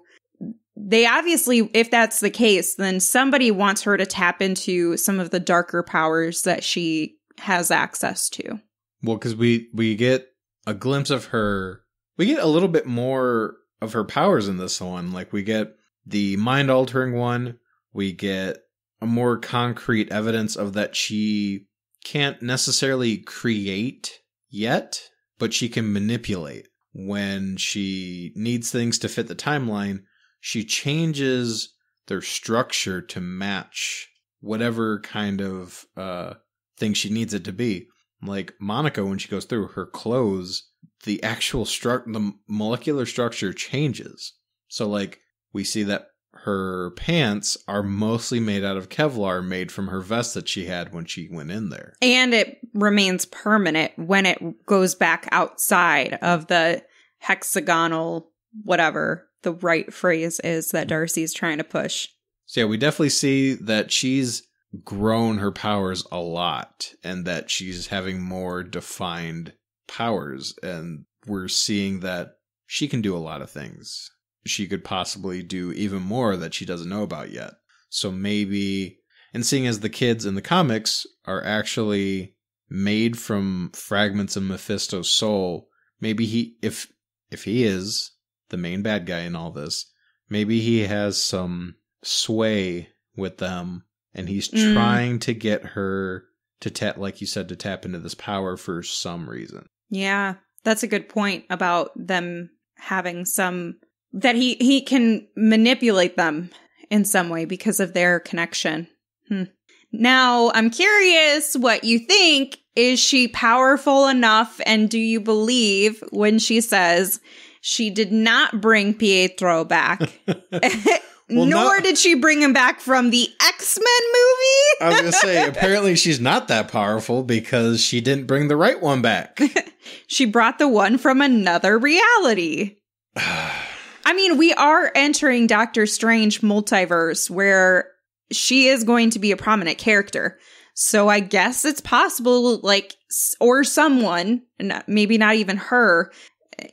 They obviously, if that's the case, then somebody wants her to tap into some of the darker powers that she has access to. Well, because we get a glimpse of her. We get a little bit more of her powers in this one. Like, we get the mind-altering one. We get a more concrete evidence of that she can't necessarily create yet, but she can manipulate. When she needs things to fit the timeline, she changes their structure to match whatever kind of thing she needs it to be. Like Monica, when she goes through her clothes, the actual the molecular structure changes. So, like, we see that her pants are mostly made out of Kevlar, made from her vest that she had when she went in there. And it remains permanent when it goes back outside of the hexagonal, whatever the right phrase is that Darcy's trying to push. So yeah, we definitely see that she's grown her powers a lot and that she's having more defined powers. And we're seeing that she can do a lot of things. She could possibly do even more that she doesn't know about yet. So maybe, and seeing as the kids in the comics are actually made from fragments of Mephisto's soul, maybe he, if he is the main bad guy in all this, maybe he has some sway with them and he's trying to get her to tap, like you said, to tap into this power for some reason. Yeah, that's a good point about them having some, that he can manipulate them in some way because of their connection. Now, I'm curious what you think. Is she powerful enough, and do you believe when she says she did not bring Pietro back? Nor did she bring him back from the X-Men movie? I was going to say, apparently she's not that powerful because she didn't bring the right one back. She brought the one from another reality. I mean, we are entering Doctor Strange multiverse where she is going to be a prominent character. So I guess it's possible, like, or someone, maybe not even her,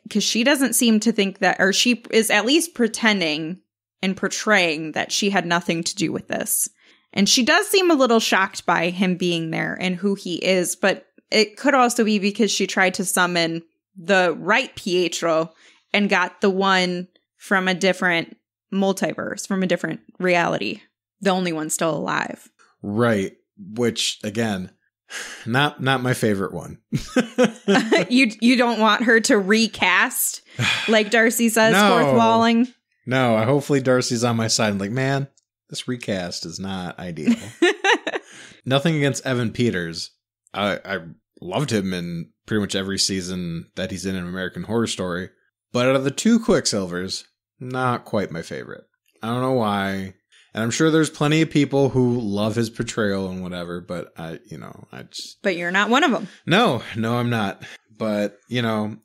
because she doesn't seem to think that, or she is at least pretending and portraying that she had nothing to do with this. And she does seem a little shocked by him being there and who he is, but it could also be because she tried to summon the right Pietro and got the one from a different multiverse, from a different reality. The only one still alive. Right. Which, again, not my favorite one. You don't want her to recast, like Darcy says, fourth walling? No, hopefully Darcy's on my side. I'm like, man, this recast is not ideal. Nothing against Evan Peters. I loved him in pretty much every season that he's in American Horror Story. But out of the two Quicksilvers, not quite my favorite. I don't know why. And I'm sure there's plenty of people who love his portrayal and whatever, but I just... But you're not one of them. No, I'm not. But,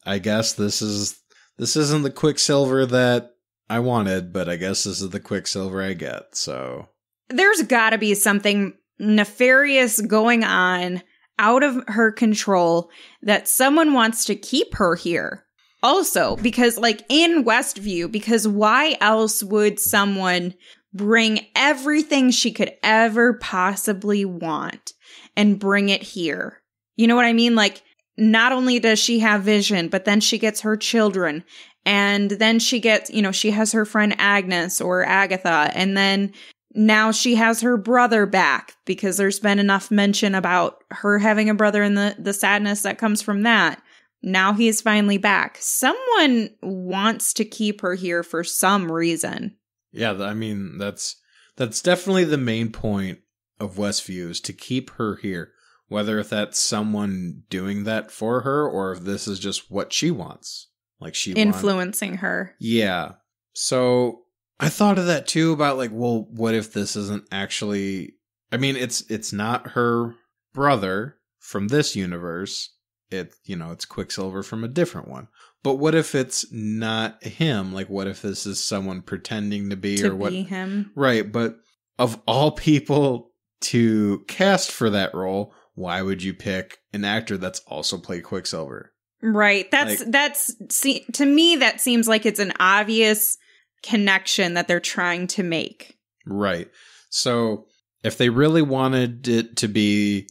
I guess this isn't the Quicksilver that I wanted, but I guess this is the Quicksilver I get, so... There's gotta be something nefarious going on out of her control that someone wants to keep her here. Also, because, like, in Westview, because why else would someone bring everything she could ever possibly want and bring it here? You know what I mean? Like, not only does she have Vision, but then she gets her children, and then she gets, she has her friend Agnes or Agatha, and then Now she has her brother back because there's been enough mention about her having a brother and the sadness that comes from that. Now he's finally back. Someone wants to keep her here for some reason. Yeah, I mean, that's definitely the main point of Westview, is to keep her here. Whether if that's someone doing that for her or if this is just what she wants. Like she influencing her. Yeah. So I thought of that too, about like, well, what if this isn't actually, I mean, it's not her brother from this universe. It's Quicksilver from a different one. But what if it's not him? Like, what if this is someone pretending to be him? Right. But of all people to cast for that role, why would you pick an actor that's also played Quicksilver? Right. To me, that seems like it's an obvious connection that they're trying to make. Right. So if they really wanted it to be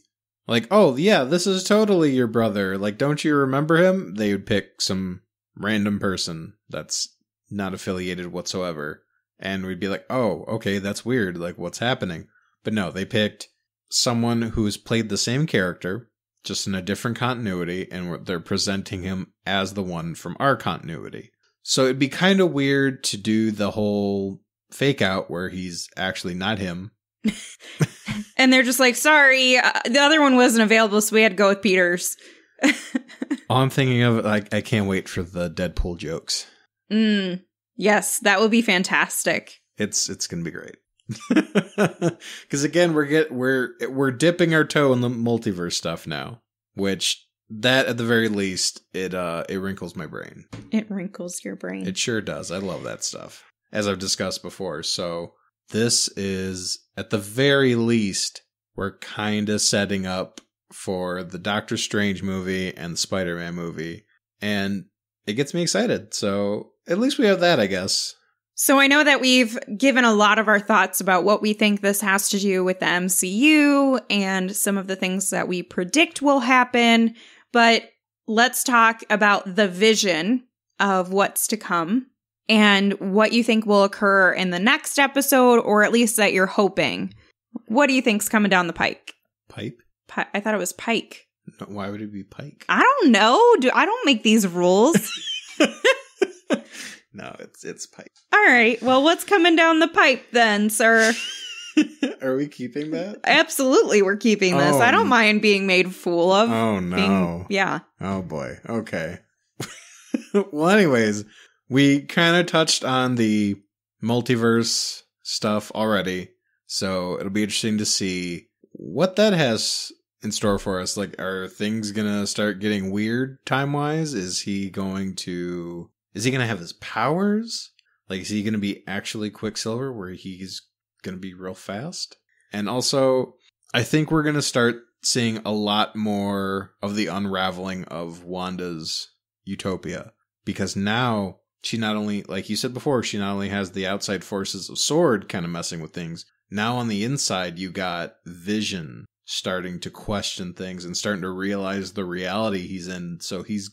like, oh, yeah, this is totally your brother, like, don't you remember him? They would pick some random person that's not affiliated whatsoever. And we'd be like, oh, okay, that's weird. Like, what's happening? But no, they picked someone who's played the same character, just in a different continuity, and they're presenting him as the one from our continuity. So it'd be kind of weird to do the whole fake out where he's actually not him. And they're just like, sorry, the other one wasn't available, so we had to go with Peter's. All I'm thinking of, like, I can't wait for the Deadpool jokes. Yes, that would be fantastic. It's gonna be great. Because again, we're dipping our toe in the multiverse stuff now, which that at the very least it wrinkles my brain. It wrinkles your brain. It sure does. I love that stuff, as I've discussed before. So this is, at the very least, we're kind of setting up for the Doctor Strange movie and the Spider-Man movie, and it gets me excited. So at least we have that, I guess. So I know that we've given a lot of our thoughts about what we think this has to do with the MCU and some of the things that we predict will happen, but let's talk about the vision of what's to come and what you think will occur in the next episode, or at least that you're hoping. What do you think's coming down the pike? Pipe? I thought it was pike. No, why would it be pike? I don't know. I don't make these rules. No, it's pipe. All right. Well, what's coming down the pipe then, sir? Are we keeping that? Absolutely, we're keeping this. I don't mind being made a fool of. Oh, no. Yeah. Oh, boy. Okay. Well, anyways, we kind of touched on the multiverse stuff already, so it'll be interesting to see what that has in store for us. Like, are things gonna start getting weird time-wise? Is he gonna have his powers? Like, is he gonna be actually Quicksilver, where he's gonna be real fast? And also, I think we're gonna start seeing a lot more of the unraveling of Wanda's utopia, because now she not only, like you said before, she not only has the outside forces of S.W.O.R.D kind of messing with things, now on the inside you got Vision starting to question things and starting to realize the reality he's in. So he's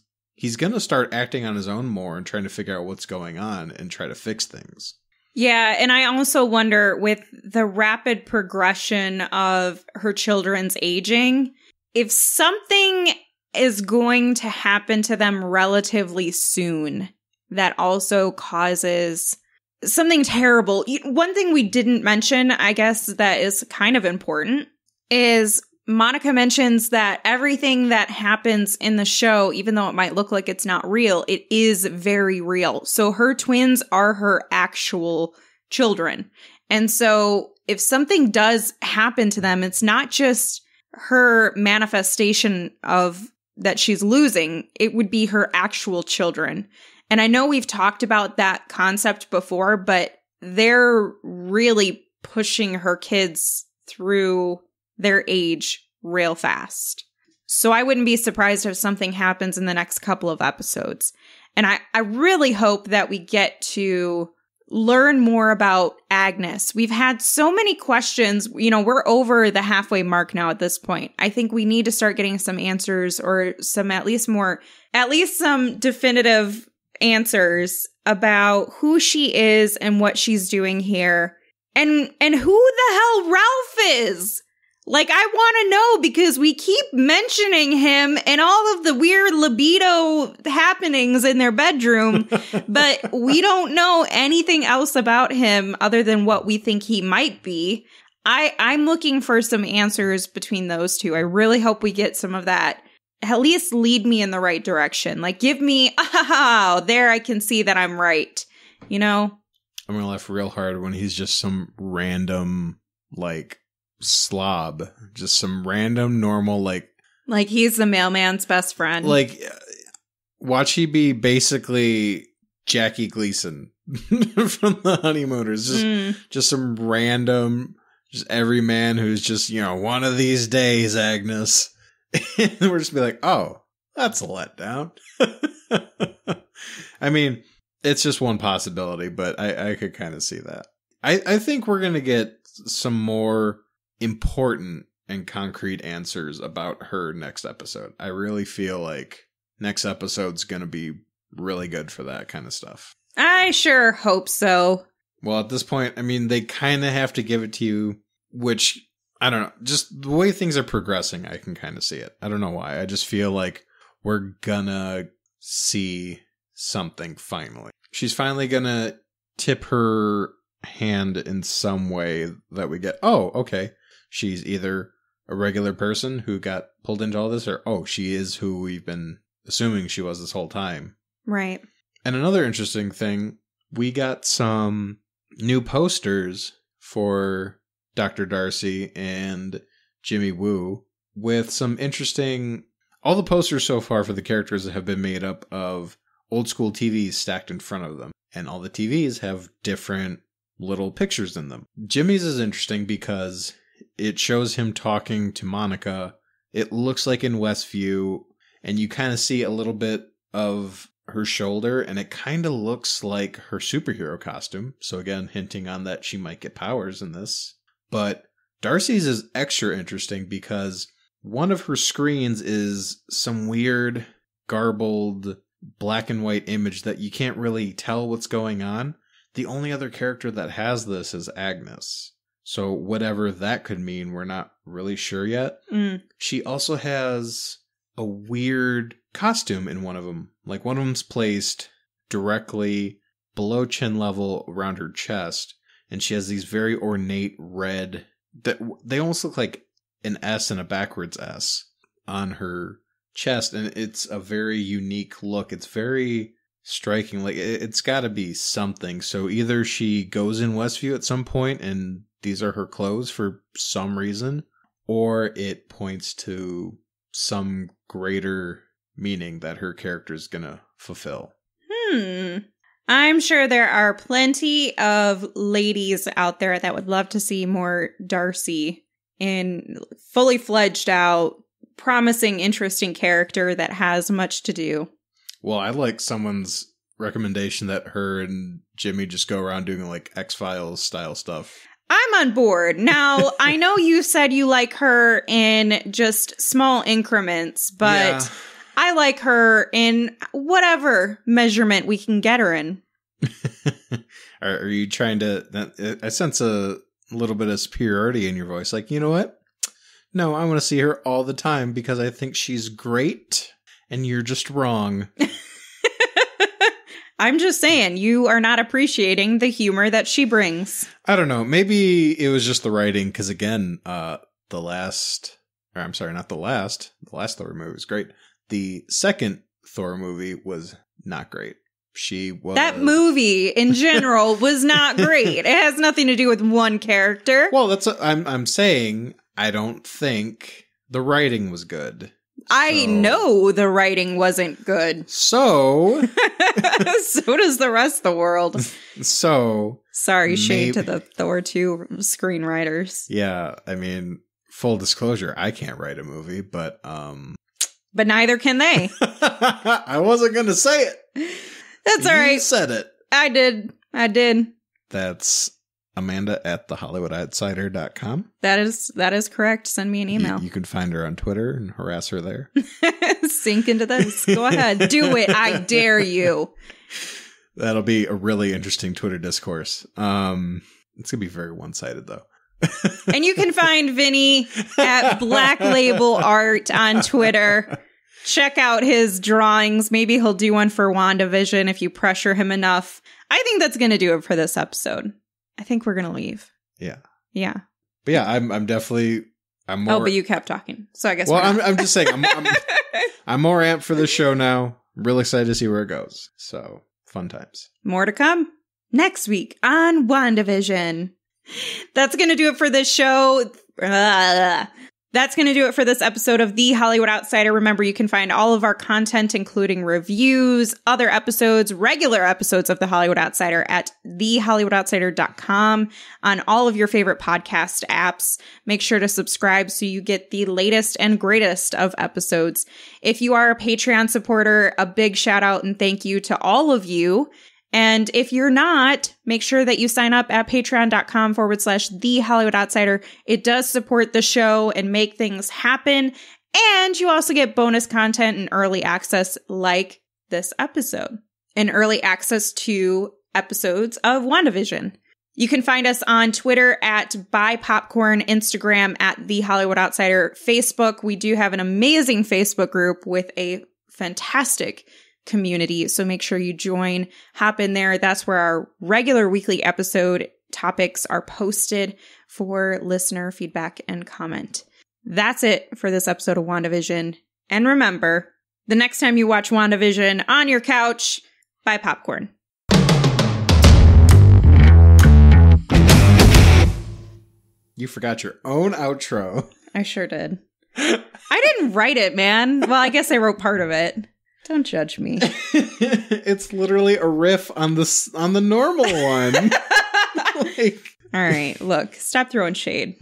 going to start acting on his own more and trying to figure out what's going on and try to fix things. Yeah, and I also wonder, with the rapid progression of her children's aging, if something is going to happen to them relatively soon that also causes something terrible. One thing we didn't mention, I guess, that is kind of important is Monica mentions that everything that happens in the show, even though it might look like it's not real, it is very real. So her twins are her actual children. And so if something does happen to them, it's not just her manifestation of that she's losing, it would be her actual children. And I know we've talked about that concept before, but they're really pushing her kids through their age real fast. So I wouldn't be surprised if something happens in the next couple of episodes. And I really hope that we get to learn more about Agnes. We've had so many questions. You know, we're over the halfway mark now at this point. I think we need to start getting some answers, or some at least some definitive answers about who she is and what she's doing here. And who the hell Ralph is? Like, I want to know because we keep mentioning him and all of the weird libido happenings in their bedroom, but we don't know anything else about him other than what we think he might be. I'm looking for some answers between those two. I really hope we get some of that. At least lead me in the right direction. Like, give me, there I can see that I'm right. You know? I'm going to laugh real hard when he's just some random, like, slob. Just some random, normal, like he's the mailman's best friend. Like, watch he be basically Jackie Gleason from the Honeymooners. Just some random, just every man who's just, you know, one of these days, Agnes. And we're just be like, oh, that's a letdown. I mean, it's just one possibility, but I could kind of see that. I think we're going to get some more important and concrete answers about her next episode. I really feel like next episode's going to be really good for that kind of stuff. I sure hope so. Well, at this point, I mean, they kind of have to give it to you, which, I don't know, just the way things are progressing, I can kind of see it. I don't know why. I just feel like we're gonna see something finally. She's finally gonna tip her hand in some way that we get, oh, okay, she's either a regular person who got pulled into all this, or, oh, she is who we've been assuming she was this whole time. Right. And another interesting thing, we got some new posters for Dr. Darcy and Jimmy Woo with some interesting... All the posters so far for the characters have been made up of old school TVs stacked in front of them. And all the TVs have different little pictures in them. Jimmy's is interesting because it shows him talking to Monica. It looks like in Westview, and you kind of see a little bit of her shoulder, and it kind of looks like her superhero costume. So again, hinting on that she might get powers in this. But Darcy's is extra interesting because one of her screens is some weird, garbled, black and white image that you can't really tell what's going on. The only other character that has this is Agnes. So whatever that could mean, we're not really sure yet. She also has a weird costume in one of them. Like, one of them's placed directly below chin level around her chest, and she has these very ornate red, that they almost look like an S and a backwards S on her chest, and it's a very unique look. It's very striking. Like, it's got to be something. So either she goes in Westview at some point and these are her clothes for some reason, or it points to some greater meaning that her character is gonna fulfill. I'm sure there are plenty of ladies out there that would love to see more Darcy in fully fledged out, promising, interesting character that has much to do. Well, I like someone's recommendation that her and Jimmy just go around doing like X-Files style stuff. I'm on board. Now, I know you said you like her in just small increments, but yeah. I like her in whatever measurement we can get her in. Are you trying to... I sense a little bit of superiority in your voice. Like, you know what? No, I want to see her all the time because I think she's great, and you're just wrong. I'm just saying, you are not appreciating the humor that she brings. I don't know. Maybe it was just the writing, because again, the last Thor movie was great. The second Thor movie was not great. That movie in general was not great. It has nothing to do with one character. Well, I'm saying I don't think the writing was good. I know the writing wasn't good. So so does the rest of the world. So sorry, shade to the Thor 2 screenwriters. Yeah, I mean, full disclosure, I can't write a movie, but neither can they. I wasn't gonna say it. That's all right. You said it. I did. That's Amanda at thehollywoodoutsiders.com. That is correct. Send me an email. You can find her on Twitter and harass her there. Sink into this. Go ahead. Do it. I dare you. That'll be a really interesting Twitter discourse. It's going to be very one-sided, though. And you can find Vinny at Black Label Art on Twitter. Check out his drawings. Maybe he'll do one for WandaVision if you pressure him enough. I think that's going to do it for this episode. I think we're going to leave. Yeah. Yeah. But yeah, I'm definitely... I'm more... Oh, but you kept talking. So I guess well, I'm just saying, I'm more amped for the show now. I'm really excited to see where it goes. So, fun times. More to come next week on WandaVision. That's going to do it for this show. That's going to do it for this episode of The Hollywood Outsider. Remember, you can find all of our content, including reviews, other episodes, regular episodes of The Hollywood Outsider at thehollywoodoutsider.com on all of your favorite podcast apps. Make sure to subscribe so you get the latest and greatest of episodes. If you are a Patreon supporter, a big shout out and thank you to all of you. And if you're not, make sure that you sign up at patreon.com/The Hollywood Outsider. It does support the show and make things happen. And you also get bonus content and early access like this episode. And early access to episodes of WandaVision. You can find us on Twitter at BuyPopcorn, Instagram at The Hollywood Outsider, Facebook. We do have an amazing Facebook group with a fantastic community. So make sure you join, hop in there. That's where our regular weekly episode topics are posted for listener feedback and comment. That's it for this episode of WandaVision. And remember, the next time you watch WandaVision on your couch, buy popcorn. You forgot your own outro. I sure did. I didn't write it, man. Well, I guess I wrote part of it. Don't judge me. It's literally a riff on the normal one. All right, look, stop throwing shade.